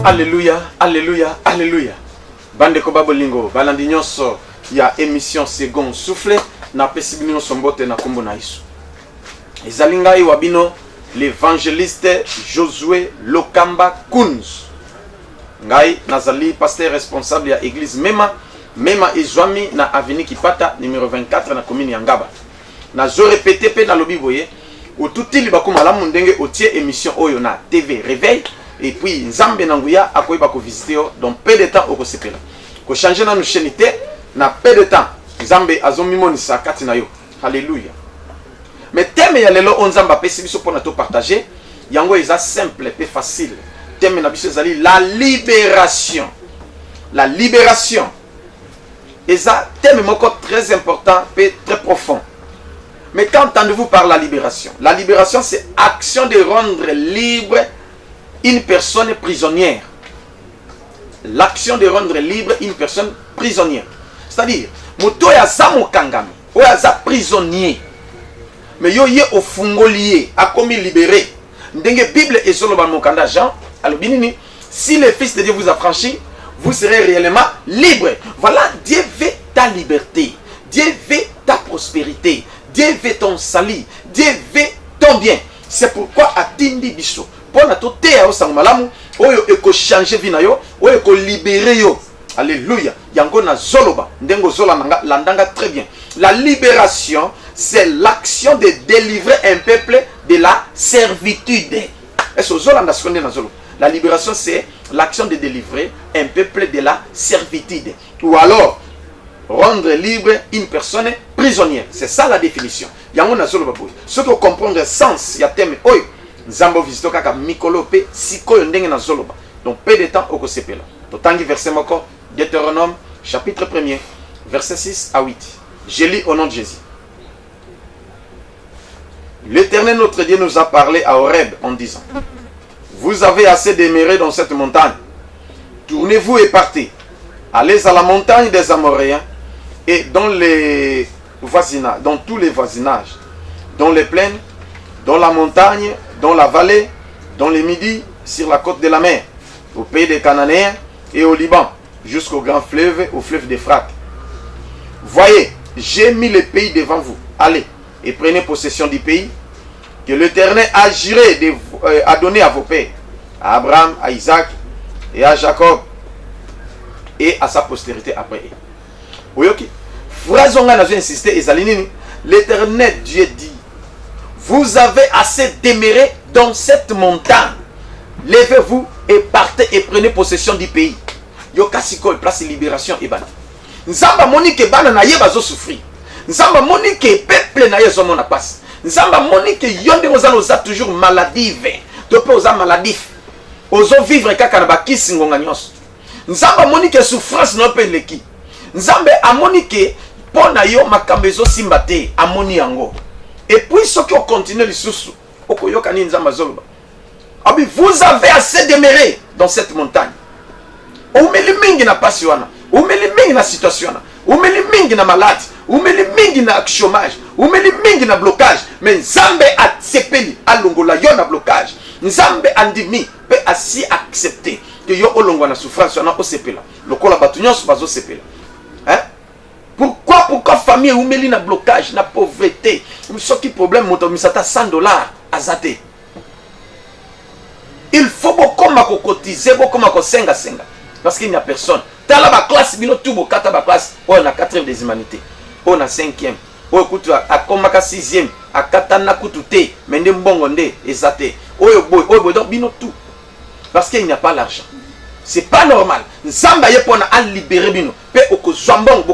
Alléluia, alléluia, alléluia. Bande ko babolingo, balandi nyonso ya émission second souffle na pesi bino sombote na kombo na Yesu. Ezali ngai wabino l'évangéliste Josué Lokamba Kunz. Ngai nazali pasteur responsable ya église Mema Ezwami na avenue Kipata numéro 24 na commune ya Ngaba. Nazo répéter pe na lobi boye otutili bakoma la mundenge otie émission oyo na TV Réveil. Et puis Nzambe Nanguya akoyeba ko visiter dans peu de temps au sepela. Ko changer na chaînité na peu de temps. Nzambe azomimonisa kati na yo. Alléluia. Mais thème ya lelo onzamba pesi biso pona to partager, yango eza simple et facile. Thème na biso ezali la libération. La libération. Eza thème moko très important et très profond. Mais qu'entendez-vous par la libération? La libération c'est action de rendre libre une personne prisonnière. L'action de rendre libre une personne prisonnière. C'est-à-dire, moto ya zamo kangami, o ya za prisonnier. Mais yo ye au fungolier, a commis libéré. Ndenge Bible et solo ban mokanda Jean, alors binini, si le Fils de Dieu vous a franchi, vous serez réellement libre. Voilà, Dieu veut ta liberté. Dieu veut ta prospérité. Dieu veut ton salut. Dieu veut ton bien. C'est pourquoi atindi biso. Pour na to te ya osangmalamu oyo eko changer vie na yo oyo eko libérer yo. Alléluia. Yango na zoloba ndengo zola nanga landanga très bien. La libération c'est l'action de délivrer un peuple de la servitude. Est-ce que zola ndaskonde na zolo? La libération c'est l'action de délivrer un peuple de la servitude ou alors rendre libre une personne prisonnière. C'est ça la définition. Yango na zoloba boy. Ce que comprendre le sens ya thème oyo Nzambo visito kaka mikolo pe sikoyo ndenge na zoloba. Donc peu de temps oko sepela. Totangi verset moko Deutéronome chapitre 1er verset 6 à 8. Je lis au nom de Jésus. L'Éternel notre Dieu nous a parlé à Horeb en disant: vous avez assez demeuré dans cette montagne. Tournez-vous et partez. Allez à la montagne des Amoréens et dans les voisinages, dans tous les voisinages, dans les plaines, dans la montagne, dans la vallée, dans les midis, sur la côte de la mer, au pays des Cananéens et au Liban, jusqu'au grand fleuve, au fleuve d'Euphrate. Voyez, j'ai mis le pays devant vous. Allez et prenez possession du pays que l'Éternel a juré à donner à vos pères, à Abraham, à Isaac et à Jacob, et à sa postérité après eux. Oui, ok. Phrase on a insisté, l'Éternel Dieu dit: vous avez assez demeuré dans cette montagne. Levez-vous et partez et prenez possession du pays. Yo kasiko place libération et bana. Nzamba monique bana na ye bazo souffrir. Nzamba monique peuple na ye zo mona passe. Nzamba monique yonde oza toujours maladive. To pe oza maladif. Ozo vivre kaka na bakisi ngonga nyonso. Nzamba monique souffrance no pe leki. Nzambe amonique pona yo makambo ezo simba te amoni yango. Et puis ceux qui ont continué les sous, vous avez assez demeuré dans cette montagne. Vous mettez na passion, vous mettez na situation, vous mettez na malade, vous mettez na chômage, vous mettez na blocage. Mais Nzambe a tsepeli alongola yo na blocage. Nzambe andimi peut ainsi accepter que yo olongwa na souffrance na osepela. Lokola batu nyonso bazo sepela. Hein? Pourquoi famille ou meli na blocage, na pauvreté, ce qui problème moto misata $100 azate. Il faut beaucoup mako cotiser, beaucoup mako senga parce qu'il n'y a personne. Tala ba classe bino tout bo kata ba classe, on a 4e des humanités, on a 5e, on kutu a komaka 6e, a kata na kutu te, mende mbongo nde ezate. Oyo boy donc bino tout. Parce qu'il n'y a pas l'argent. C'est pas normal. Nzamba ye pona a libérer bino. Pe oko zombong,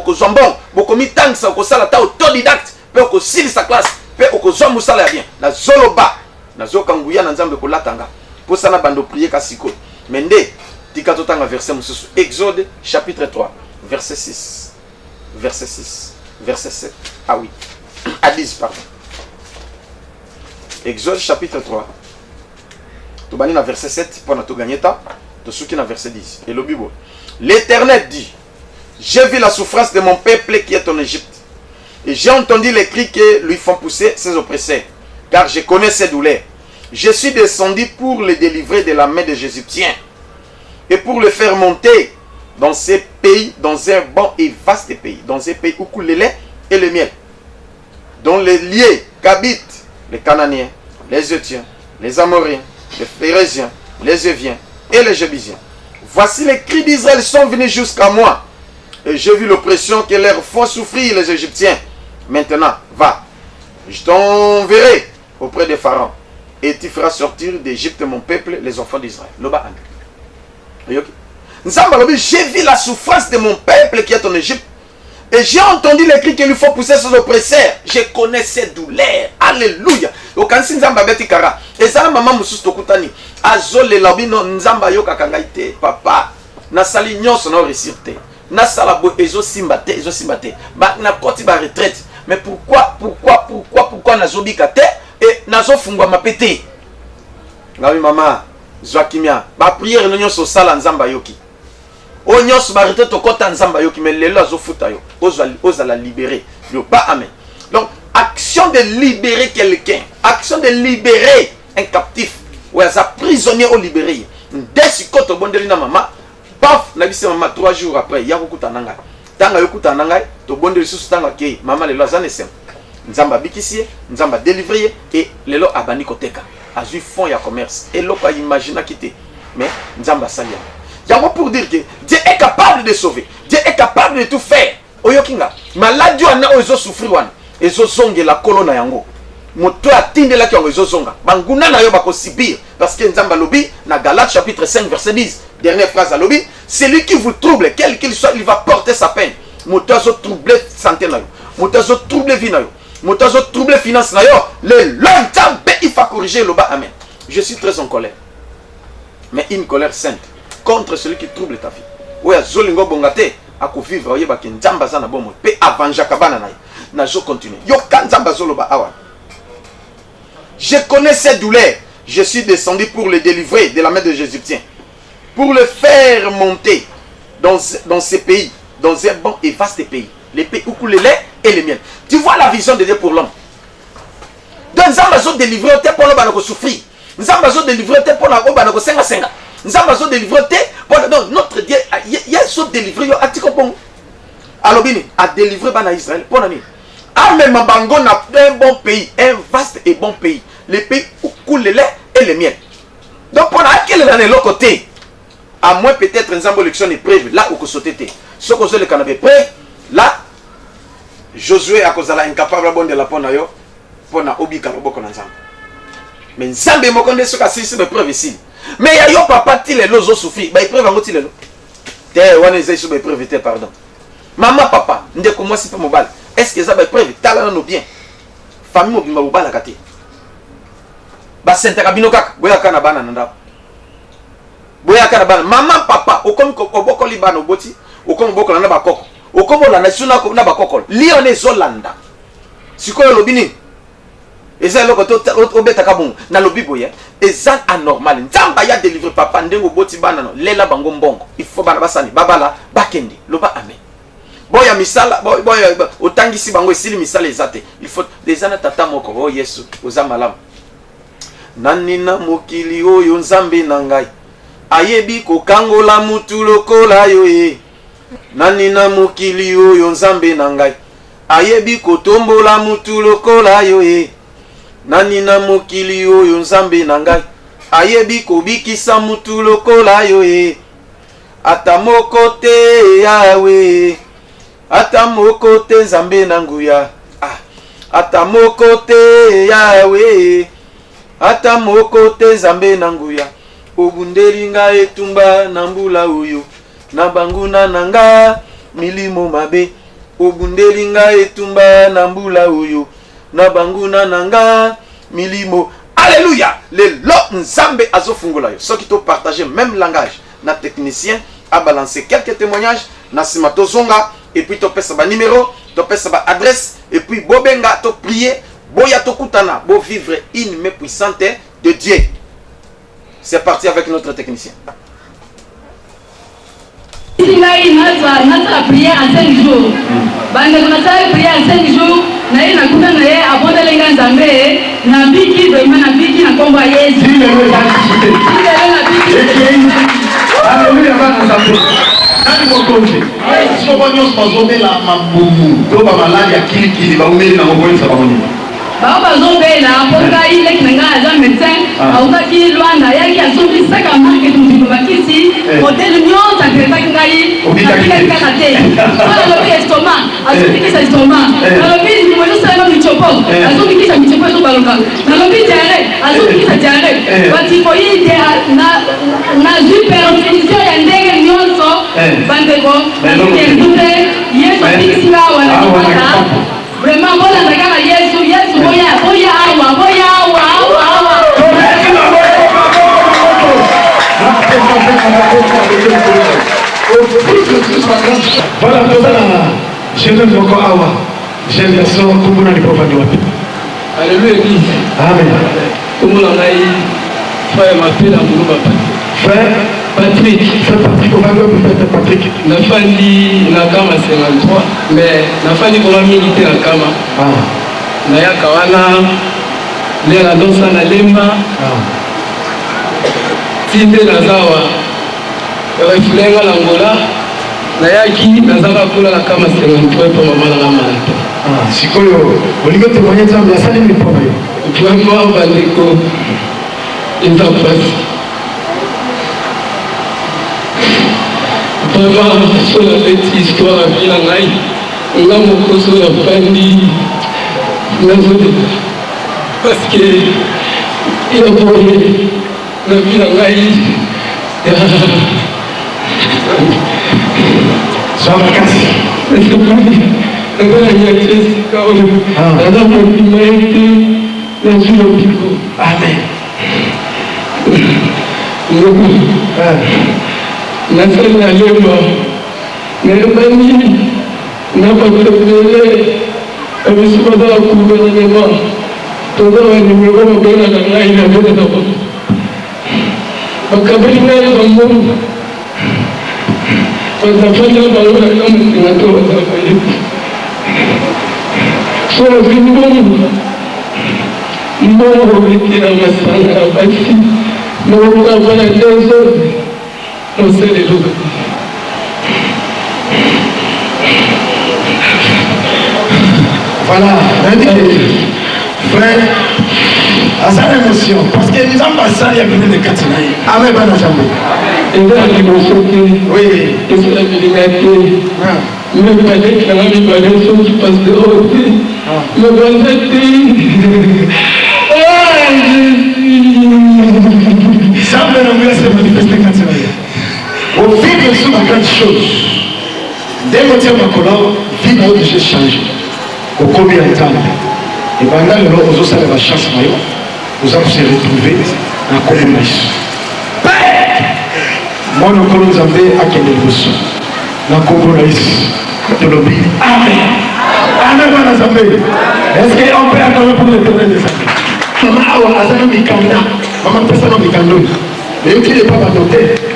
boko mitang sa oko sala ta autodidacte, pe oko sili sa classe, pe oko zombu sala bien. Na zoloba, na zokanguya na Nzambe ko latanga. Po sana bando prier kasiko. Mende tika totanga verset mususu. Exode chapitre 3, verset 6. Verset 6, verset 7 à 8. À 10 pardon. Exode chapitre 3. Tu bani na verset 7 pour na to gagner temps. De ceux qui dans verset 10. Et le Bible. L'Éternel dit: j'ai vu la souffrance de mon peuple qui est en Égypte. Et j'ai entendu les cris que lui font pousser ses oppresseurs. Car je connais ses douleurs. Je suis descendu pour les délivrer de la main des Égyptiens. et pour le faire monter dans ces pays, dans un bon et vaste pays, dans un pays où coule le lait et le miel, dont les liés qu'habitent les Cananéens, les Éthiens, les Amoréens, les Phérésiens, les Éviens et les Jébusiens. Voici les cris d'Israël sont venus jusqu'à moi, et j'ai vu l'oppression que leur font souffrir les Égyptiens. Maintenant, va, je t'enverrai auprès des pharaons, et tu feras sortir d'Égypte mon peuple, les enfants d'Israël. J'ai vu la souffrance de mon peuple qui est en Égypte, et j'ai entendu les cris qu'il lui faut pousser sur l'oppresseur. Je connais ces douleurs. Alléluia. Okansi nzamba beti kara. Ezala maman mususu tokutani. Azole labino nzamba yoka kangaite. Papa, na sali nyonso na resirte. Na sala bo ezo simbate, ezo simbate. Ba na koti ba retraite. Mais pourquoi nazobika te et nazo fungwa mapete. Ngabi mama, Joakimia, ba prière no nyonso sala nzamba yoki. O nyonso ba retraite okota nzamba yoki mais lelo azo futa yo. Oza la libérer. Yo pas amen. Donc action de libérer quelqu'un, action de libérer un captif, ou un prisonnier au libéré. Dès que tu bondeli na maman, paf, na bise maman 3 jours après, ya kokuta nanga. Tanga yokuta nanga, to bondeli sous tanga ke maman le lazane sem. Nzamba bikisie, nzamba délivrer et lelo abani koteka. Azu fond ya commerce et loko imagina quitter. Mais nzamba salia. Yango pour dire que Dieu est capable de sauver. Dieu est capable de tout faire. Oyokinga, maladie wana ozo souffrir wana. Ezo zonge la colonne yango. Moto atinde la ki ezo zonga. Banguna na yo bako sibir parce que nzamba lobi na Galates chapitre 5 verset 10. Dernière phrase à lobi, celui qui vous trouble, quel qu'il soit, il va porter sa peine. Moto azo trouble santé na yo. Moto azo trouble vie na yo. Moto azo trouble finance na yo. Le nzambe il va corriger le bas amen. Je suis très en colère. Mais une colère sainte contre celui qui trouble ta vie. Oya zolingo bongate ako vivre oyeba ke nzamba za na bomo pe avanja kabana na yo. Nazo continue. Yo kanzamba zoloba awa. Je connais ces douleurs. Je suis descendu pour le délivrer de la main des Égyptiens, pour le faire monter dans ces pays, dans un bon et vaste pays, les pays où coule le lait et le miel. Tu vois la vision de Dieu pour l'homme. Donc Nzambazo délivrer pour le banako souffrir. Nzambazo délivrer pour le banako senga senga. Nzambazo délivrer pour donc notre Dieu il y a so délivrer yo atiko pongo. Alobini a délivré bana Israël pour nani. Même Bango n'a un bon pays, un vaste et bon pays. Les pays où coule le lait et le miel. Donc, pour laquelle dans l'autre côté, à moins peut-être une élection épreuve, là où vous sautez. Ce que vous avez le canapé prêt, là, Josué a causé incapable de la ponayo, pour na obi karobo kon ensemble. Mais Nzambe mo konde ce ka si me preuve ici. Mais ya yo papa ti le lozo souffrir, ba épreuve ngoti le lo. Te wana ezai so ba épreuve te pardon. Maman papa, ndeko moi si pas mobile. Est-ce que ça va être preuve? Talent nous bien. Famille mobimba bubala kate. Ba sente kabino kaka, boya kana bana nanda. Boya kana bana. Maman papa, okom oboko libana oboti, okom oboko na ba koko. Okom la nation na ba koko. Lione Zolanda. Sikoyo lobini. Eza loko to obeta kabungu na lobi boye. Eza anormal. Nzamba ya délivrer papa ndengo boti bana no. Lela bango mbongo. Il faut bana basani babala bakende. Loba amen. Boya misala boya otangisi bango esili misala ezate. Il faut des ana tata moko oh Yesu ozamalam. Nanina mokili oyo nzambe na ngai ayebi kokangola mutu lokola yo ye. Nanina mokili oyo nzambe na ngai ayebi kotombola mutu lokola yo ye. Nanina mokili oyo nzambe na ngai ayebi kobikisa mutu lokola yo ye. Ata moko te yawe, ata moko te nzambe na nguya. Ata moko te yawe, ata moko te nzambe na nguya. Obundeli nga etumba na mbula oyo, na banguna nanga milimo mabe. Obundeli nga etumba na mbula oyo, na banguna nanga milimo. Alléluia. Le lot nzambe azofungola yo. Ceux qui t'ont partagé même langage, na technicien a balancé quelques témoignages, na simato zonga, et puis tu pèse ba numéro, tu pèse ba adresse, et puis bobenga to prier, boya to kutana, bo vivre une main puissante de Dieu. C'est parti avec notre technicien. Il a une prière en 5 jours. Bande a prière en 5 jours. Na ina kuna na ye abonda lenga nzambe na biki vraiment na biki na komba Yesu. Alléluia. bana zambe nani mokonzi sio bonyo bazobela mabubu to ba maladi ya kilikili ba umeli na ngokweza ba moni ba bazobela ponga ile kinanga za médecin auka ki Luanda yaki azobi saka market mbibo bakisi hotel nyonta kreta kingai obika kanate wala lobi estomac azobi kisa estomac lobi ni moyo sana michopo azobi kisa michopo zo baloka na lobi diarrhée azobi kisa diarrhée bati ko ide na hypertension ya ndenge nyonso bandeko ndenge yeso bikisa wala vraiment bona ndakala Yesu boya awa voilà tozala jeune moko awa jeune garçon komona lipofa ni wapi alléluia église amen komona ngai frère mapela mulumba frère Patrick Patrick nafandi na kama 53 mais nafandi kwa mingi te na kama nayaka wana lera dosa na lemba tinde nazawa refulenga na ngola nayaki nazaka kula na kama 53 pa mama na malata sikoyo olingo témoigner nzambe asali mipoba yo vraiment bandeko eza pasi vraiment sur la petite histoire vie na ngai nga mokoso ya fandi parce que il a volé la vie na ngai sans vacances amen nasali na lemba nayebani na bakabele abiso bazala kubenanema tozala nimero mabengana ngai na bene na bango bakabeli ngai bango bazafanya bango na kamosinga to bazafayebi so azwi mbongo ekela masanga ya basi naokavana dezoze noselelo voilà frère asa émotion parce que nous avons passé il y a bien de katinaï amen bana jambe eza liboso te oui esala milinga te me baleki nanga mibale soki paster oyo te me banza te zambe na mwila se manifeste katinaï au vivre sur la grande chose dès que tu as ma colère vie na oyo j'ai changé au combien de temps et pendant le long aux osala la chance mayo nous allons se retrouver na komona yesu mwana okolo nzambe akende liboso na kombo na yesu tolobi amen amen bana nzambe est-ce que on peut acclamer pour l'éternel des années mama awa azana mikanda mama pesana mikando mais yoki n'est pas badoté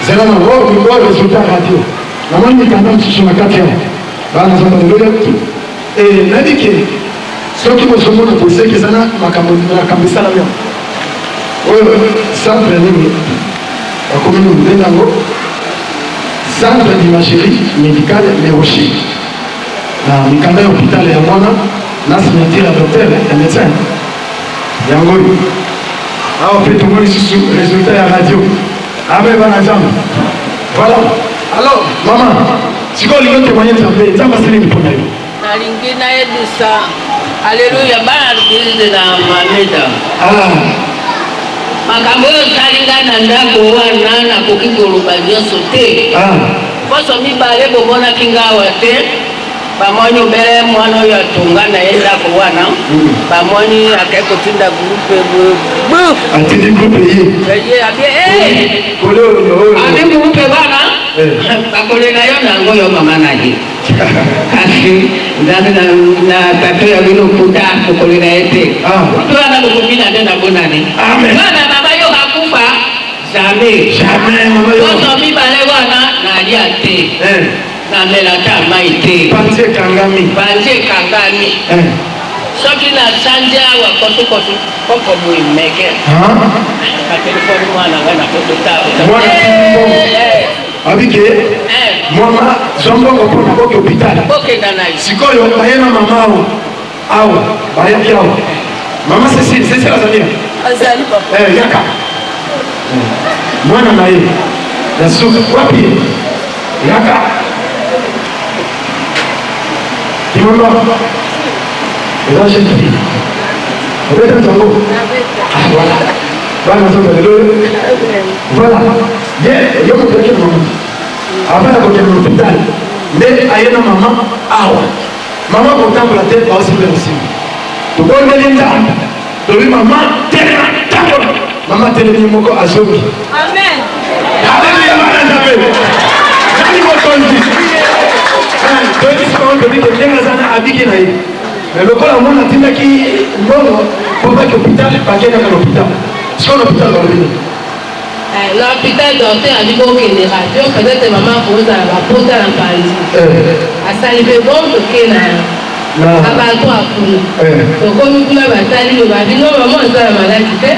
zela na wo miko résultat radio mama mikanda msusu na kati yao bana nzambe haleluya nandike soki bozomona boseki ezana makambo esala bien oyo centre nini bakomi nde yango centre d'imagerie médicale neurochimique na mikanda ya hôpital ya mwana na signature ya docteur ya médecin yango oyo awa mpe tomoni lisusu résultat ya radio abe bana nzambe voilà alors mama sikoyo olingi otémoigne nzambe nzambe asaleli mpona yo nalingi nayebisa aleluya bana likilize na mameda makambo oyo osalinga na ndako wana nakoki koloba nyonso te poso mibale bomonaki ngawa te bamoni obele mwana oyo atunga na ye ndako wana bamoni akei kotinda groupe atindi groupe ye abi groupe wana bakolela yo nango yo mama na ye kasi ndani na tato ya bino kuta kokolela ye te kutu wana lokomina nde nabonani wana baba yo hakufa jamais poso mibale wana nalia te namela ta mai te panzie ekangami soki na sanja wa kosu koko muimeke ka telefone mwana ngana kotota abike mama zombongo pona ko hôpital sikoyo bayena mama au bayaki au mama c'est la zamia azali papa yaka mwana naye yasuka wapi yaka kimamba eza jeune fille obeta nzango voilà bana zoka lelo voilà yo muteke mama avant de côté de l'hôpital mais ayena mama awa mama contemple te ba aussi bien aussi to ko ndelinda to bi mama tena takola mama tele ni moko azobi amen haleluya bana zabe nani mo tonzi to ni sawa to ni tenga sana abiki na hivi mais le corps mona tinda ki mbongo pour pas que hôpital pas que dans l'hôpital sur l'hôpital dans le l'hôpital docteur a dit qu'on a des radios, peut-être maman pose à la pose à la Paris. À saliver bon, que na abattoir pour nous. Donc comme nous la bataille, nous va dire non maman ça la maladie fait.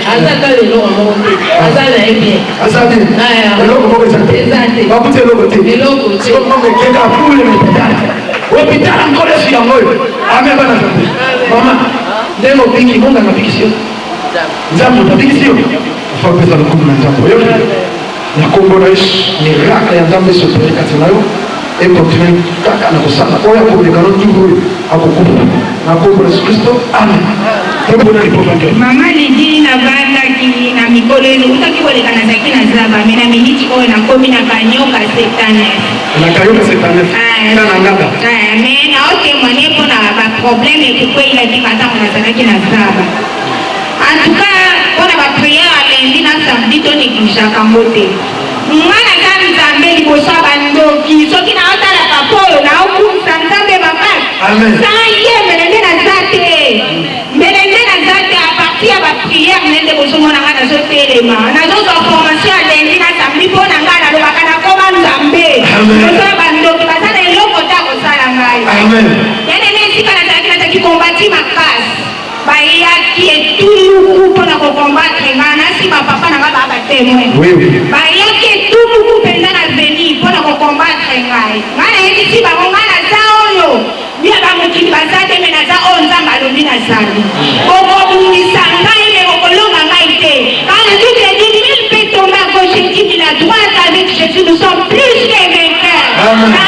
Asa quand les gens maman, asa na bien. Asa bien. Le logo comment ça fait? Va pousser le côté. Le logo. C'est comme on est quelqu'un pour le hôpital. Hôpital encore sur la moelle. Amen bana santé. Maman, demo piki monga na piki sio. Nzambo na piki sio. Faut pesa le coup na nzambo. Yo. Na kombo na Yesu ni raka ya nzambo sio kati nayo. Et continuer kaka na kusala. Oya kwa dekano tunguru akukupa. Na kombo na Kristo. Amen. Tembo na lipo bange. Mama lidi na banda ki na mikolo enu utaki wale kana zaki na zaba mena miniti oe na komi na kanyoka setane. Na kanyoka setane. Na ngaba. Mena oke mwanepo na ba problème ekukwe ila kikata mwana zanaki na zaba. En tout cas, on a prière à lundi na samedi to négligea kambote. Mwana kama nzambe liboso bandoki soki na otala papolo na okumsa nzambe mama. Amen. Saye melende na zate. Melende na zate à partir de la prière nende boso mona ngana zo telema. Na zo formation à lundi na samedi po na ngana lo bakana koma nzambe. Boso bandoki bazana eloko ta ko sala ngai. Amen. Yene nesika na taki kombati makasi. Bayaki etuluku pona ko combattre ngana si ba papa na ba ba témoin. Oui oui. Bayaki etuluku penda na veni pona ko combattre ngai. Ngana yeki si ba ngana za oyo. Bia ba mukini bazate mena za onza malobi na zali. Boko bungisa ngai me ko longa ngai te. Quand Dieu te dit il peut tomber à gauche et il à droite avec Jésus nous sommes plus que vainqueurs. Amen. Na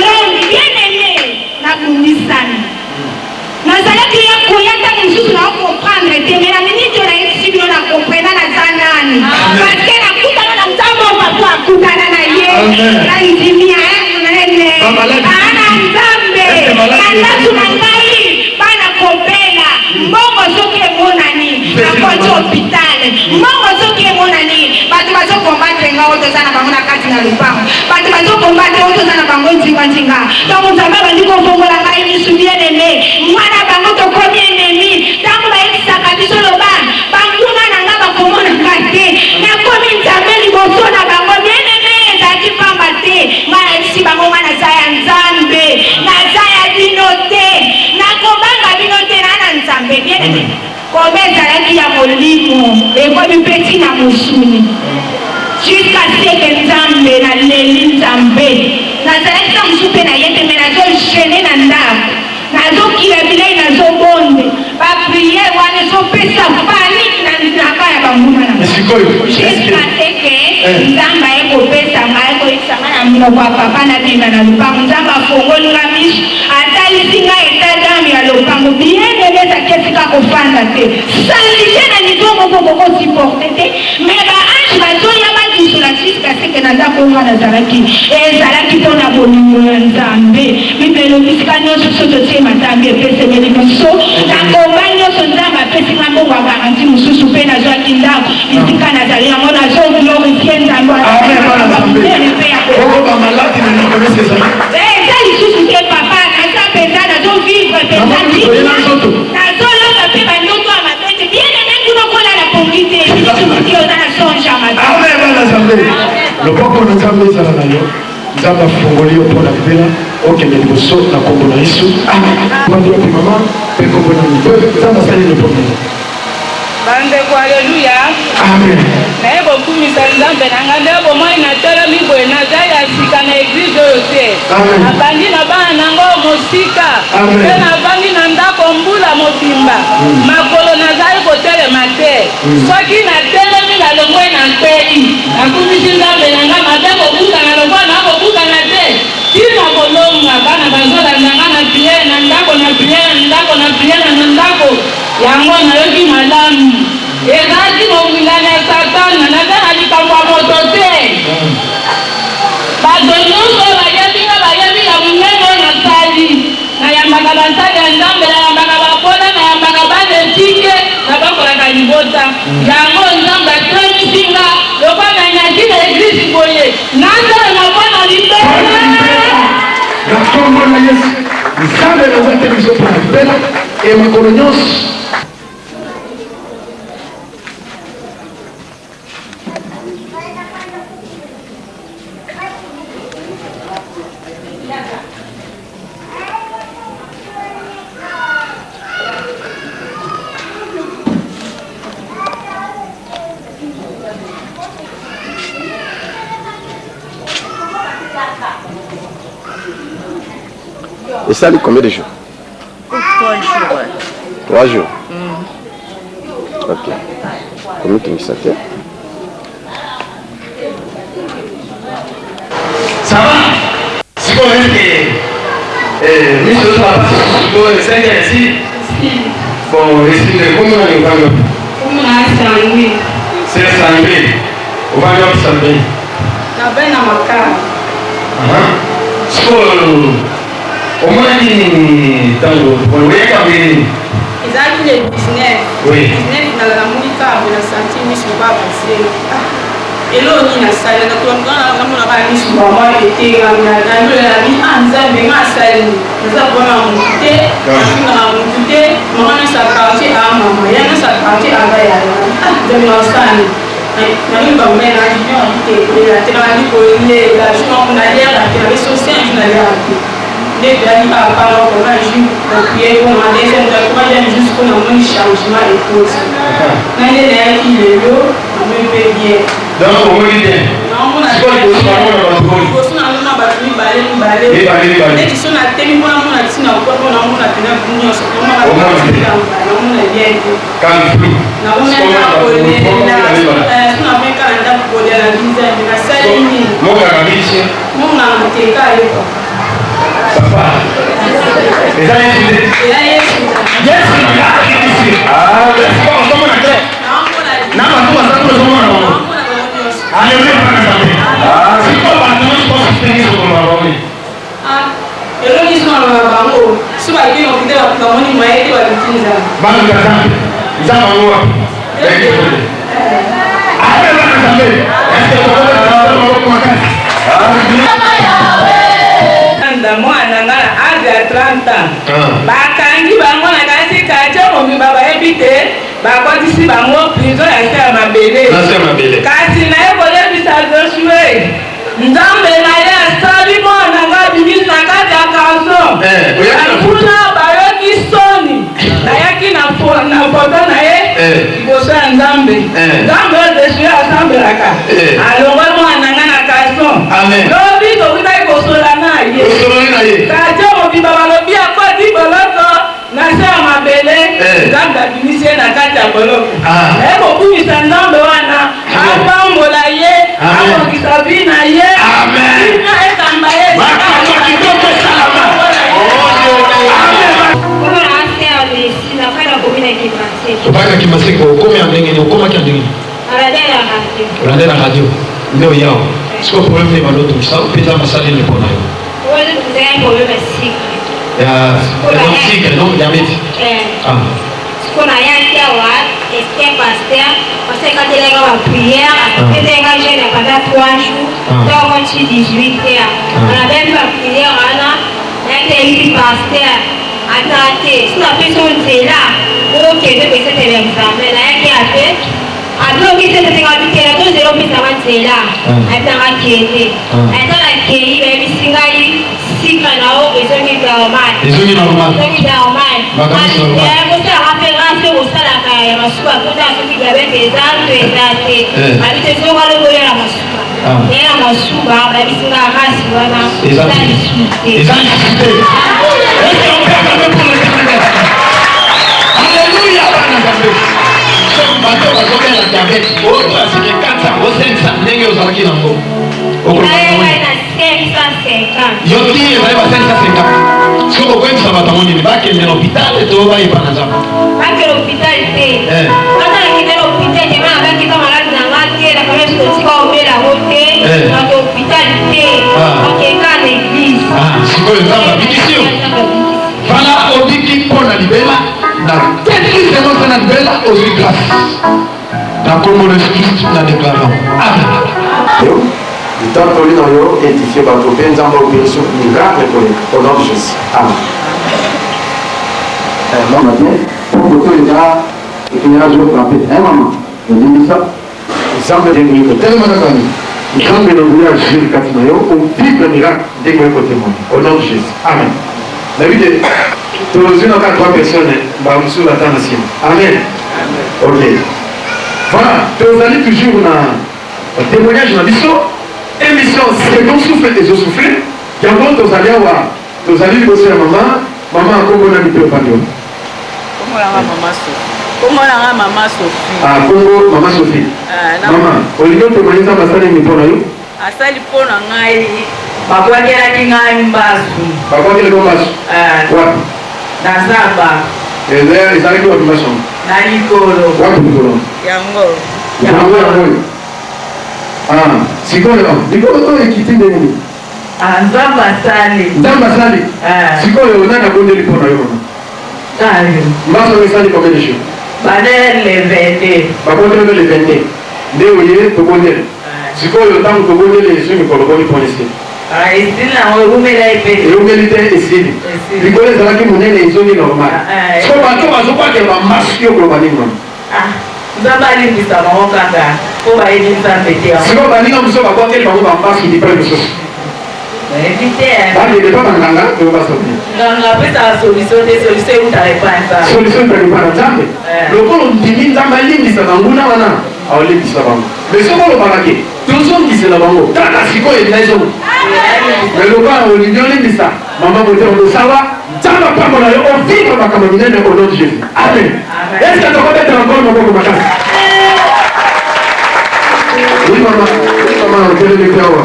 long bien aimé na bungisa. Nazalaki ya koyata mususu na comprendre te mais la minute on a expliqué na comprendre na zanani parce que na kutana na mtambo papa kutana na ye na injimia nene ana nzambe na tunangai bana kopela mbongo soki monani na koto hospital mbongo soki monani batu bazo combattre nga oto sana bango na kati na lupango batu bazo combattre oto sana bango nzinga donc nzambe bandi ko fongola ngai misu bien aimé mwana bango to komi ennemi tango bayekisaka biso loba banguna na nga bakomona kate na komi nzambe liboso na bango bien aimé ezalaki pamba te nga nayebisi bango nga naza ya nzambe naza ya bino te nakobanga bino te na na nzambe bien aimé komi ezalaki ya molimo ekomi peti na mosuni jusqu'à ce que nzambe na leli nzambe nazalaki na mosu mpe na ye te me nazogene na ndako nazokila bilei nazobonde bapriere wana ezopesa panike na nzaka ya bambuma na jusqu'à ce que nzambe ayekopesa ngai akoyebisa ngai na monoko ya papa na bima na lopango nzambe afongolinga miso atalisi ngai etadame ya lopango bien ebezaki esika kofanda te salite na niveau moko kokosiporte te me baange bazoyaba la jusqu'à ce que na ndako nga nazalaki ezalaki mpona bolingo ya nzambe bibelo bisika nyonso so totie matambi epesemeli biso na komba nyonso nzambe apesinga mbongo ya garanti mosusu mpe nazwaki ndako bisika nazali yango nazoglorifie nzambe eza lisusu te papa naza mpenza nazovivre mpenza nazoloba mpe bandoto ya mabete bien ene kuna kolala pongi te lisusu te oza na songe ya mabete le poko na nzambe ezala na yo nzambe afungoli yo mpona libela Ok, mais le saut, la combo na Yesu. Amen. Bonjour, maman. Pe combo na Yesu. Ça va salir le premier. Bandeko, alléluia. Amen. naye kokumisa nzambe na nga nde bomoi natelemi boye naza ya sika na eglize oyo te nabandi na bana nango mosika mpe navandi na ndako mbula mobimba makolo nazali kotelema te soki natelemi nalongwe na mpeli nakumisi nzambe na nga mabe kobukana longwa na kobukana te tina kolonga bana bazolandanga na priere na ndako na priere na ndako na priere na ndako yango nayoki malamu ezalaki mongilani ya satana naza na likambo ya moto te bato nyonso bayebinga bayebi ya monene oyo nasali nayambaka basali ya nzambe nayambaka bapona nayambaka bana etike nabakolaka libota yango nzambe atremisinga lokwa nanyaki na eglise boye nazala napona libela na kombo na Yesu nzambe nazaki biso mpona libela e makolo nyonso Et ça, combien de jours? 3 jours. 3 jours. Ok. Combien de temps ça fait? Ça va? Si vous voulez que nous sommes pas les 5 ici. Bon, expliquez comment on est venu. Comment on a sangui? C'est sangué. On va aller au sangué. Na bena makara. Omani tango, on voyait qu'à venir. Ils ont le 19. Oui. 19 dans la monica, on a senti une mission pas passer. Et là, on a salé, on a mis sur moi, et était dans la vie, en disant, mais ma salle, nous avons monté, on a monté, on a s'apparté à maman, il y a un s'apparté à Gaïa. De l'ensemble. Nani ba mena na jino ite ya tena ni ko ile la jino na ya la tena social na ya ne bien pas parler comme un jour pour prier pour demander c'est de quoi il jusqu'au moment du changement et tout ça na ile là qui est là on me fait bien donc on me dit non on a quoi de ça on na ba ni balé et qui sont na temi moi on a dit na ko on a tena bunyo so on a on a bien calme flou na on a ko na suna meka anda kubolia na giza na salini moka kabisa muna mateka yuko papa eza yesu Yesu yesu ah c'est comme on a fait na matu wasako somo na mama alele pana sabe ah c'est pas pas nous pas tenir sur ma robe ah elo ni suma na bango suba ki on kide wa kamoni maete wa kitinza bana kaza zama ngwa mwana nga age ya 30 ans bakangi bango na kasi katia mobimba bayebi te bakotisi bango prison ya se ya mabele kasi naye kolebisa josue nzambe na ye asali mwana nga abimisi na kati ya kanso kuna bayoki soni nayaki na foto na ye liboso ya nzambe nzambe oyo josue asambelaka alongwe mwana nga na kanso lobi tokutaki kosola na ye katia mobimba balobi akoti boloko na se ya mabele nzambe abimisi ye na kati ya boloko naye kokumisa nzambe wana apambola ye akokisa bina ye bina ekamba ye Kupaka kimasiko ukome ya ndenge ni ukoma kia ndenge Rande la radio Leo yao Siko probleme ni maloto Siko pita masali ni pona yo Ya Sikre no Yamiti Siko na yaki awa Esther pasteur Parce que quand il est en prière il est engagé pendant 3 jours donc 18 heures on a même la prière il pasteur attendez si la personne est là ok je vais essayer de l'examen là qui a fait alors qui s'est engagé là tout zéro puis ça va être là attends qui était attends la qui est mais singai sika nao ezongi normal. Ezongi normal. Ezongi normal. Makambo normal. Kosa référence osalaka ya masuka kuna soki diabete ezanto ezate. Babite zonga longo ya masuka. Ya masuka babisinga rasi wana. Ezanto. Ezanto. Est-ce qu'on peut acclamer pour le Seigneur? Alléluia, bana zambe. Bato bazobela diabete. Oto asike kata, osensa ndenge ozalaki nango. Yoki ezali basensa 50. Soko kwemisa bato monini bakende na hôpital to bayeba na nzambe. Bakende hôpital te. Kata nakende na hôpital te mana bakita maladi na ngate na kama sikotika omela wote. Na hôpital te. Bakeka na église. Sikoyo nzambe abikisio. Vala obiki mpona libela na quelques secondes na libela ozwi grâce. Na kombo de Christ na déclarant. Amen. Le temps pour l'inoyo édifié par le bien d'envoi opération miracle au nom de Jésus. Amen. Maman, pour que les gars, et qu'il y a un jour frappé, maman, je dis ça, il semble des miracle. Tellement d'années. Il semble que nous voulons agir le Catinoyo, on vive le miracle dès que nous témoignons. Au nom de Jésus. Amen. David, tu as besoin de 3 personnes, sur la tentation. Amen. Ok. Voilà, tu as toujours un témoignage dans l'histoire. Émission, c'est qu'on souffle et je souffle. Il y a un moment, tu as allé bosser à maman, maman a Congo n'a mis au panneau. Comment la maman Sophie? Comment la maman Sophie? Ah, Congo, maman Sophie. Maman, au lieu de témoigner ça, ça n'est pas là. Asali pona ngai, bakwakela kingai mbasu. Bakwakela mbasu. Wapi? Na Zamba. Ezali kwa mbasu. Na Likolo. Wapi Likolo? Yango. Yango. Ah, sikoyo likolo to ekiti ndeni. Nzamba sali. Nzamba sali. Sikoyo nani abondeli pona yo mama? Sali. Mbaso sali kwa mesho. Bale le 22. Bakondele le 22. Ndio ye tobondele. Sikoyo tangu tobondele yesu mikolo boni ponisi. Isina urumela ipete. Urumela isini. Likolo ezalaki monene izoni normal. So bato bazokwake ba maski yo kwa nini mama? Nzamba alimbisa bango kaka po bayebi nzambe te yango. Siko baninga mosusu bakwakeli bango bambasi lipai mosusu. Bayebi te. Balede pa banganga to basobi. Nganga apesaka solution te, solution euta epai nzambe. Solution euta epai na nzambe. Lokolo ndimi nzambe alimbisaka nguna wana aolimbisa bango. Mais soko olobaka ke tozongisela bango kaka sikoyo ebila ezongo. Mais lokola olingi olimbisa mama motema losawa nzambe apambola yo ovivre makambo minene au nom de Jésus. Amen. Est-ce que tokobetela nkolo maboko makasi? Oui maman, otelemi mpe awa.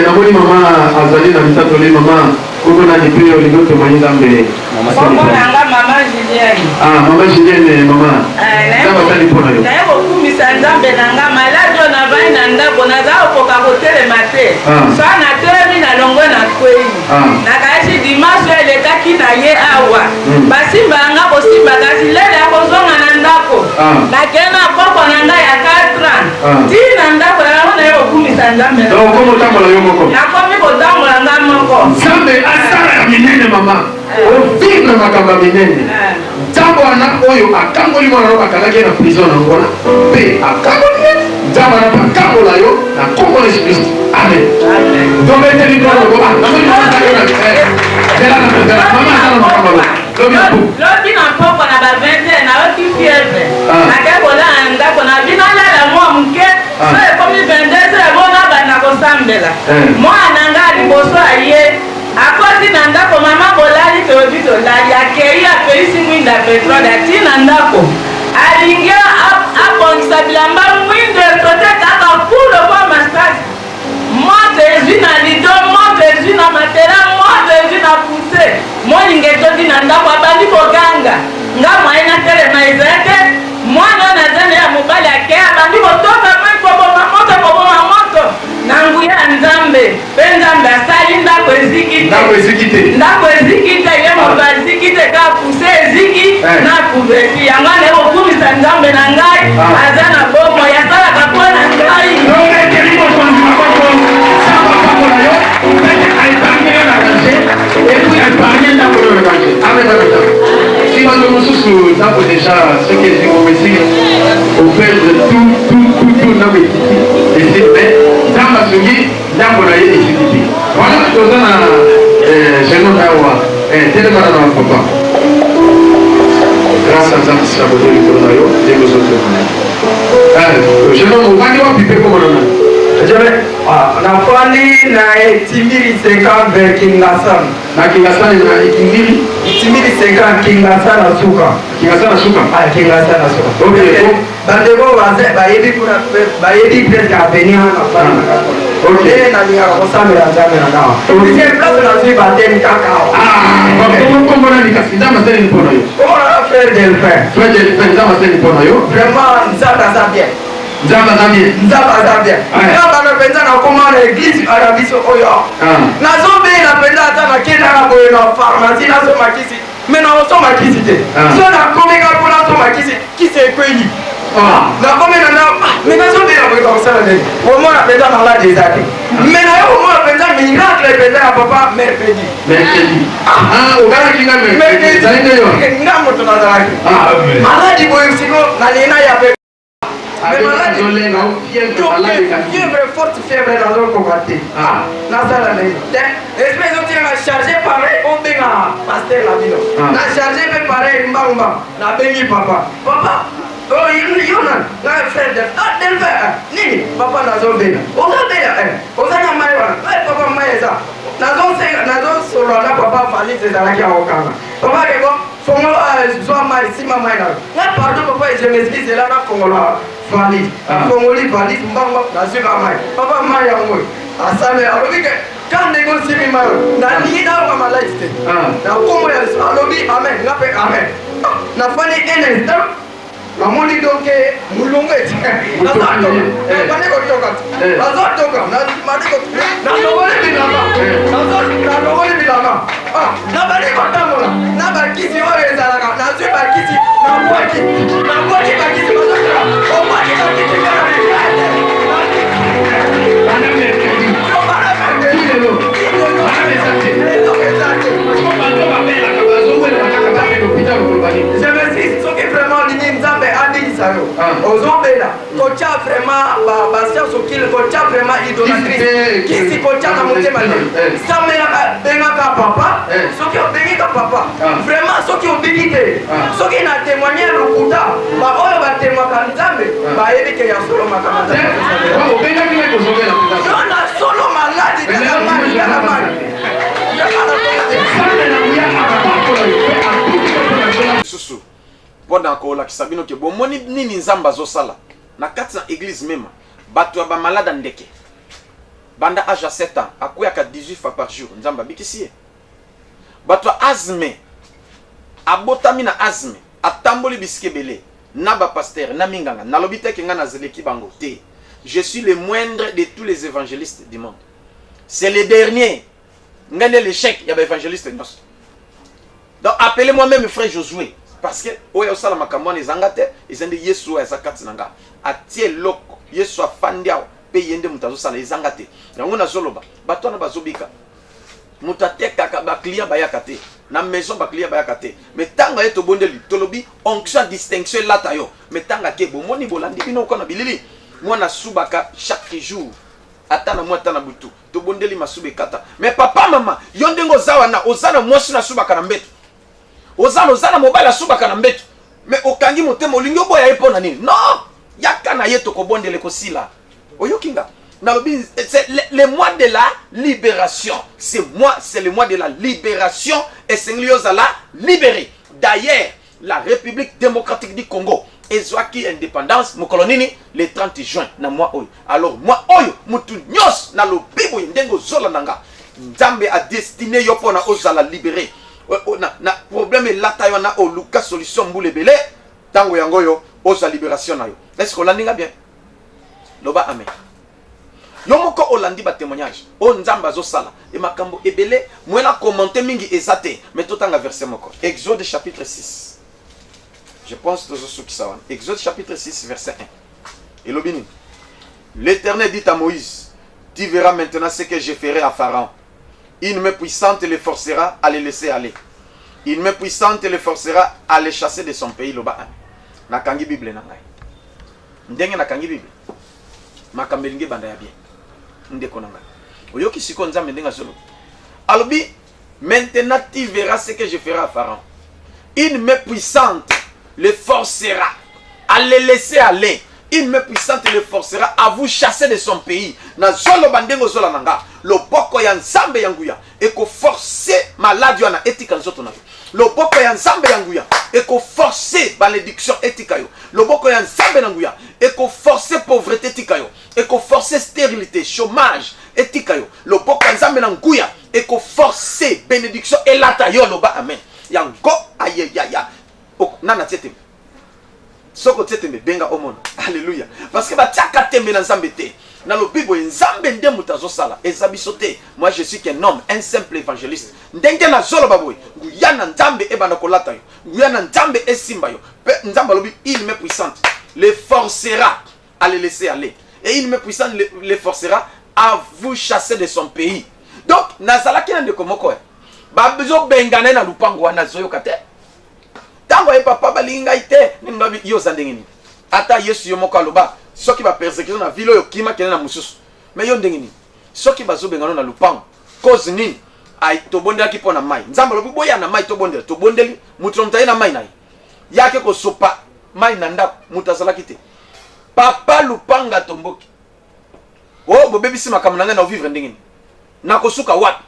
Namoni mama azali na mitatoli mama koko nani mpe olingi otémoigne nzambe. Kokonanga mama Julienne. Mama Julienne mama. Nzambe asali mpona yo. Naye kokumisa nzambe nanga maladi oyo navai na ndako naza kokoka kotelema te. So natelemi na longwe na kwei. Nakayesi dimanche oyo elekaki na ye awa. Basimba yanga kosimba kasi lele ya kozonga na ndako. Nakei na poko na ngai ya 4 ans. Ti na ndako yango na ye kokumisa nzambe. Donc okomi otambola yo moko. Nakomi kotambola nga moko. Nzambe asala ya minene mama. Ovivre makambo ya minene. Nzambe wana oyo akangoli mwana no bakalaki na prison na ngona mpe akangoli ye nzambe wana akambola yo na kombo na Yesu Kristo. Amen. Donc eteli mwana ngo namoni mwana yo na zela na zela mama asala makambo ya lobi na poko na ba 20 na oki fièvre nakei kolala na ndako na bino lala mwa moke so ekomi 22 ebona banda kosambela mwana nga liboso aye akoti na ndako mama bolali toyobi tolali akei apeisi mwinda petrole ati na ndako alingi abongisa bilamba mwinde tote kaka pulo kwa massage moto ezwi na lido moto ezwi na matela moto ezwi na puse moninga etodi na ndako abandi koganga nga mwaye na telema ezete mwana oyo nazene ya mobali ake abandi kotoka mai koboma moto na nguya ya nzambe mpe nzambe asali ndako eziki te ye moto aziki te ka puse eziki na kuveti yango ane kokumisa nzambe na ngai aza na bomo yasalaka mpo na ngai Si dans le moussousou, ça peut déjà, ce qui est au Messie, au fait de tout, non mais ici, mais dans ma souris, dans mon aïe, ici, Grâce à ça, c'est la beauté du coronavirus, et nous autres. Je n'ai pas piper comme on a. Nafani na Timiri 50 vers Kingasan. Na Kingasan na Timiri? Timiri 50 Kingasan na Suka. Kingasan na Suka? Ah, Kingasan na Suka. Ok. Bandego baze bayebi presque à venir na fana. Ok. Na linga ko samira jamena na. Deuxième place na suis batem kakao. Ah, comment on a dit ça? Ndama seni pono yo. Comment on a fait de le faire? Frère de le faire, ndama seni pono yo. Vraiment, ça bien. Nzamba Zambia. Na bana penza na koma na église arabiso oyo. Na zombe na penza ata na kenda na boyo na pharmacie na so makisi. Mais na so makisi te. So na komeka pona so makisi qui se kweli. Na komeka na mais na zombe na boyo ça na. Au moins na penza na la des années. Mais na yo au moins penza miracle penza na papa mercredi. Au gars qui n'a mercredi. Nga moto na zalaki. Maladi boyo siko na lena ya mais malade, fièvre forte, fièvre dans un combatté. Dans ça, l'espèce de tien a chargé pareil, on béga, pasteur la ville. Na chargé pareil, mbamba, na béni papa. Papa, oh, il y en a, na frère de, nini, papa na zombé. Ozombé, ozana maïwa, papa maïza. Nazo solo na papa fali c'est là qui a okanga. Papa que bon, fongo zo mai sima mai na. Na pardon papa je m'excuse là na fongo la fali. Fongo li fali mbamba na sima mai. Papa mai ya ngoi. Asale alobi que quand négocie mi mai na ni na kwa malaiste. Na komo ya alobi amen, na pe amen. Na fali un instant. La moni donc mulungu eti. Na zato. Bane ko toka. Na zato ka. Na mari ko. Na logole bilama. Na logole bilama. Na bane ko tamola. Na bakisi o ezalaka. Na zwe bakisi. Na mwaki. Na mwaki bakisi mazokra. O mwaki bakisi kana. Bana mercredi. Bana mercredi lelo. Je me suis dit que vraiment Nzambe a dit ça. Ozombela, kocha vraiment Bastien Sokil, kocha vraiment idolâtrie. Qui si kocha na motema te. Ça me benga ka papa, soki obengi ka papa. Vraiment soki obiki te. Soki na témoigner lokuta, ba oyo ba témoigner Nzambe, ba yebi ke ya solo makamata. Wow, benga kile ko zongela puta. Non na solo maladi na mali na mali. Susu pendant ko la kisabino ke bomoni nini nzamba zo sala na kati na église même bato ya ba malade ndeke banda âge à 7 ans akuya ka 18 fois par jour nzamba bikisi bato asthme abotami na asthme atamboli biskebele na ba pasteur na minganga na lobite ke nga na zeleki bango te. Je suis le moindre de tous les évangélistes du monde, c'est le dernier ngane l'échec ya ba évangéliste nyos. Donc appelez-moi même frère Josué parce que oya osala makambo na ezangate ezende Yesu ya zakati nanga atie loko Yesu afandia pe yende mutazo sala ezangate yango na zoloba bato na bazobika mutateka ka ba client ba yakate na maison ba client ba yakate mais tanga eto bondeli tolobi onction distinction lata yo mais tanga ke bomoni bolandi bino ko na bilili mwana subaka chaque jour atana moi atana butu to bondeli masube kata mais papa mama yondengo zawa na ozana mosi na subaka na mbeto ozana mobile asubaka na mbeto mais okangi motema olingi oboya ye pona nini non yaka na ye tokobondele kosila oyokinga na lobi c'est le mois de la libération, c'est le mois de la libération et c'est la libéré. D'ailleurs la République démocratique du Congo ezwaki indépendance mokolonini le 30 juin na mois oyo. Alors moi oyo mutu nyos na lobibo ndengo zola nanga Nzambe a destiné yo pona ozala libéré. Na problème lata yo na o luka solution mbule belé tango yango yo oza libération na yo. Est-ce qu'on landinga bien? Loba amen. Yo moko olandi ba témoignage o Nzamba zo sala e makambo ebele mwela commenter mingi ezate mais totanga verset moko. Exode chapitre 6. Je pense que ce qui ça. Exode chapitre 6 verset 1. Et l'obini. L'Éternel dit à Moïse, tu verras maintenant ce que je ferai à Pharaon. Une main puissante le forcera à les laisser aller. Une main puissante le forcera à les chasser de son pays. Loba nakangi Bible nangai. Ndenge nakangi Bible. Makambelinge banda ya bien. Ndeko nangai. Oyoki siko Nzambe ndenga solo. Alobi, maintenant tu verras ce que je ferai à Pharaon. Une main puissante le forcera à le laisser aller. Une main puissante le forcera à vous chasser de son pays. Na zolo bandengo zola nanga. Le boko ya nzambe yanguya. Eko forcer maladi wana etika nzoto na yo. Le boko ya nzambe yanguya. Eko forcer malédiction etika yo. Le boko ya nzambe yanguya. Eko forcer pauvreté etika yo. Eko forcer stérilité, chômage etika yo. Le boko ya nzambe yanguya. Eko forcer bénédiction elata yo loba amen. Yango aye ya ya. Nana tiete. Soko tiete me benga omona. Alléluia. Parce que batiaka tembe na nzambe te. Na lo bibo nzambe nde mutazo sala. Ezabisote. Moi je suis qu'un homme, un simple évangéliste. Ndenge na zolo baboy. Nguyana nzambe ebana kolata yo. Nguyana nzambe esimba yo. Nzambe lobi il me puissante le forcera à le laisser aller. Et il me puissante le forcera à vous chasser de son pays. Donc nazalaki na ndeko moko. Ba bezo bengane na lupango wana zoyo kate. Tango e papa balinga ite ningabi yo zandengini. Ata Yesu yo moko aloba soki ba persécution na ville yo kima kene na mususu. Mais yo ndengini. Soki bazo bengano na lupango cause nini? Ai to bondela ki pona mai. Nzamba lobi boya na mai to bondela. To bondeli mutu mtaye na mai nai. Yake ko sopa mai na ndako mutazala kite. Papa lupanga tomboki. Oh bo bebisi makamuna na vivre ndengini. Na kosuka wapi?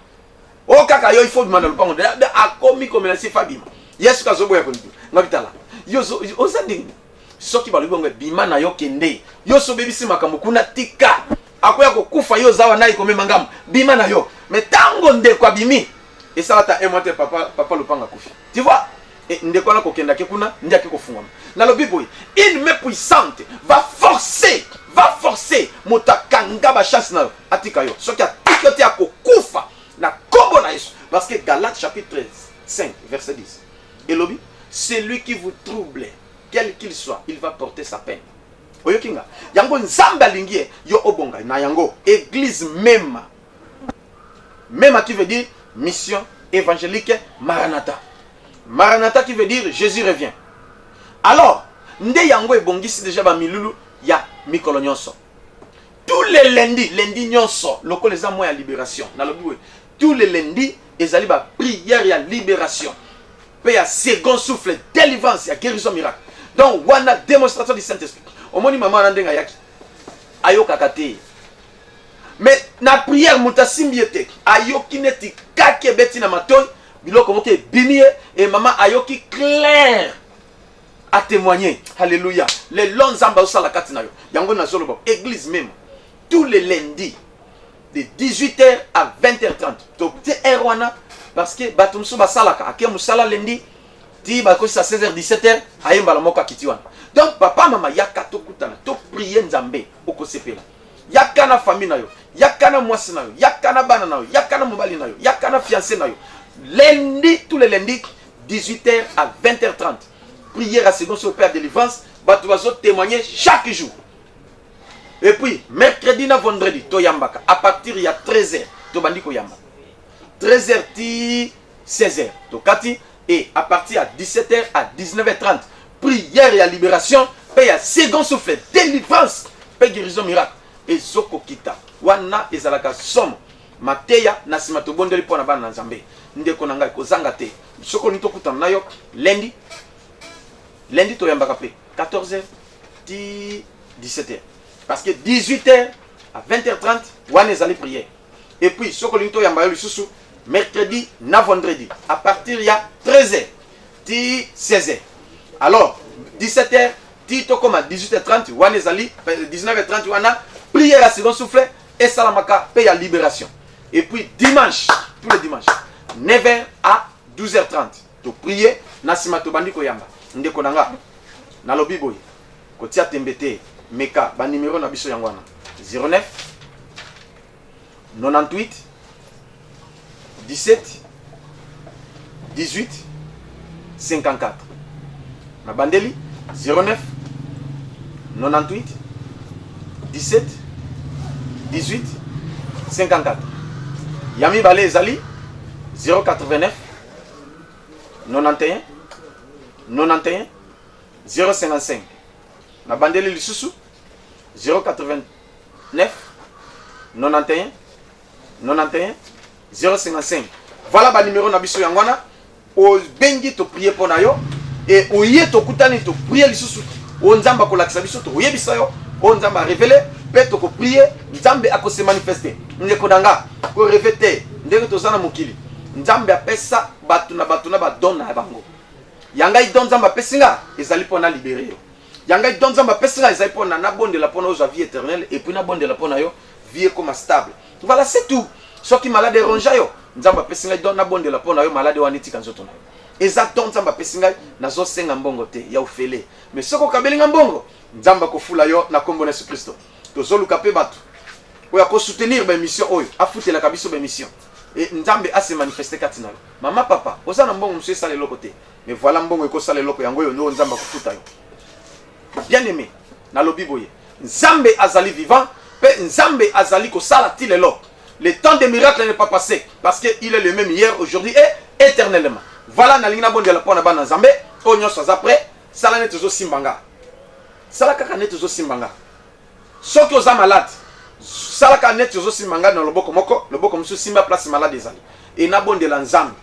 Oh kaka yo il faut demander le pardon. Akomi comme la sifabima. Yesu kazobo ya kondu. Ngabitala. Yo ozandini. Soki balibongo bima na yo kende. Yo so bebisi makambo kuna tika. Akoya ko kufa yo zawa na ikome mangamu. Bima na yo. Mais tango nde kwa bimi. Et ça ta emote papa lupanga kufi. Tu vois? Et nde kwa na ko kenda ke kuna ndia ke ko fungama. Na lo biboy, une main puissante va forcer motakanga ba chance na yo. Atika yo. Soki atikote akokufa. Na kombo na Yesu. Parce que Galates chapitre 5 verset 10. Et lobby, celui qui vous trouble, quel qu'il soit, il va porter sa peine. Oyokinga. Yango nzamba lingie yo obonga na yango église même. Même qui veut dire mission évangélique Maranatha. Maranatha qui veut dire Jésus revient. Alors, nde yango ebongisi déjà ba milulu ya mikolo nyonso. Tous les lundis, lundi nyonso, loko les amours à libération. Na lobi tous les lundis, ezali ba prière ya libération. Paix à second souffle, délivrance, ya guérison miracle. Donc, wana démonstration du Saint-Esprit. Omoni maman nandenga yaki. Ayoka kate. Mais na prière mutasimbiete. Ayoki neti kake beti na matoy. Biloko moke bimie et maman ayoki clair à témoigner. Alléluia. Les longs zamba osala katina yo. Yango na zolo église même. Tous les lundis de 18h à 20h30. Donc, c'est erwana parce que batumsu basalaka ake musala lundi ti bakosi à 16h 17h ayemba la moka kitiwana. Donc papa mama yaka to kutana to prier nzambe okosepela. Yaka na famille na yo, yaka na mwasi na yo, yaka na bana na yo, yaka na mobali na yo, yaka na fiancé na yo. Lundi tous les lundis 18h à 20h30. Prière à second sur le Père de délivrance, batu bazo témoigner chaque jour. Et puis, mercredi na vendredi, to yambaka. À partir ya 13h, to bandiko yamba. 13h ti 16h, to kati. Et à partir à 17h à 19h30, prière et à libération, paye à second souffle, délivrance, paye guérison miracle. Et zoko kita. Wana ezalaka somo. Mateya na simato bondeli pona bana nzambe. Ndeko nanga ko zangate. Soko nito kutana nayo lundi. Lundi to yambaka pe 14h ti 17h. Parce que 18h à 20h30, on est allé prier. Et puis, ce que nous avons fait, mercredi, na vendredi, à partir de 13h, 16h. Alors, 17h, comme à 18h30, on est allé, 19h30, on a prié à second souffle et salamaka, paye à libération. Et puis, dimanche, tous les dimanches, 9h à 12h30, tu prier, Nasima Tobandi Koyamba, Ndekonanga, Nalobi Boy, Kotia Tembete. Meka, ba numéro na biso yangwana 09 98 17 18 54. Na bandeli 09 98 17 18 54. Yami Balé Ezali 089 91 91 055. Na bandeli lisusu 089 91 91 055. Voilà ba numéro na biso yangwana. O bengi to prier pour na yo et o yé to kutani to prier lisusu. O nzamba ko lakisa biso to yebisa yo. O nzamba révéler, peut to ko prier, nzambe ako se manifester. Ndeko danga ko revete, ndeko to zana mokili. Nzambe apesa batuna ba donna bango. Yanga idon nzamba pesinga ezali pona libérer yo. Yanga idon nzamba pesinga ezali pona na bonde la pona oza vie éternelle et puis na bonde la pona yo vie comme stable. Voilà, c'est tout. Ce qui malade ronja yo, nzamba pesinga idon na bonde la pona yo malade waniti kanzoto na yo. Exactement nzamba pesinga nazo senga mbongo te ya ofele. Mais soko kabelinga mbongo, nzamba ko fula yo na kombo na Yesu Kristo. Tozoluka pe batu. Oya ko soutenir ba mission oyo, afutela kabiso ba mission. Et nzambe a se manifester katina yo. Mama papa, oza na mbongo monsieur sale lokote. Mais voilà mbongo ko sale loko yango yo no nzamba ko futa yo. Bien aimé, na lobi boye. Nzambe azali vivant, pe nzambe azali ko sala tilelo. Le temps des miracles n'est pas passé parce que il est le même hier, aujourd'hui et éternellement. Voilà na lingina bonde la pona bana nzambe, o nyoso za après, sala net zo simbanga. Sala kaka net zo simbanga. Soki oza malade, sala kaka net zo simbanga na loboko moko, loboko musu simba place malade ezali. Et na bonde la nzambe.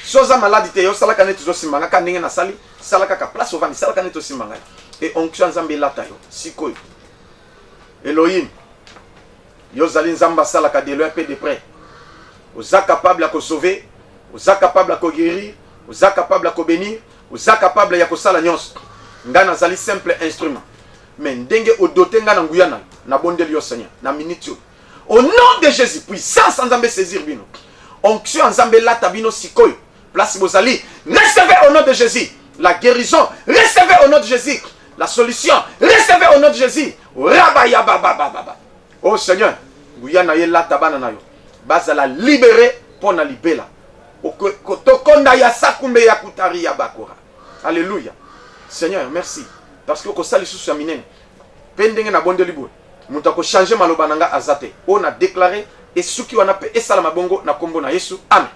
Soza malade te yo sala kaka net zo simbanga ka ndenge na sali, sala kaka place ovani, sala kaka net zo simbanga. Et onction nzambe lata yo, sikoyo. Elohim, yo zali nzamba sala ka de loin peu de près. Oza capable à sauver, oza capable à guérir, oza capable à bénir, oza capable à kosala nyonso. Ngana zali simple instrument. Mais ndenge o doté ngana nguyana na bondeli yo Seigneur, na minute. Au nom de Jésus, puissance nzambe saisir bino. Onction nzambe lata bino sikoyo. Place bozali, recevez au nom de Jésus la guérison, recevez au nom de Jésus la solution, recevez au nom de Jésus. Rabaya baba baba. Oh Seigneur, nguyana ye lata bana na yo. Baza la libérer pour na libéla. Okotokonda ya sakumbe ya kutari ya bakora. Alléluia. Seigneur, merci. Parce que kosali susu ya minene. Pendenge na bonde libo. Muta ko changer maloba nanga azate. On a déclaré et suki wana pe esala mabongo na kombo na Yesu. Amen.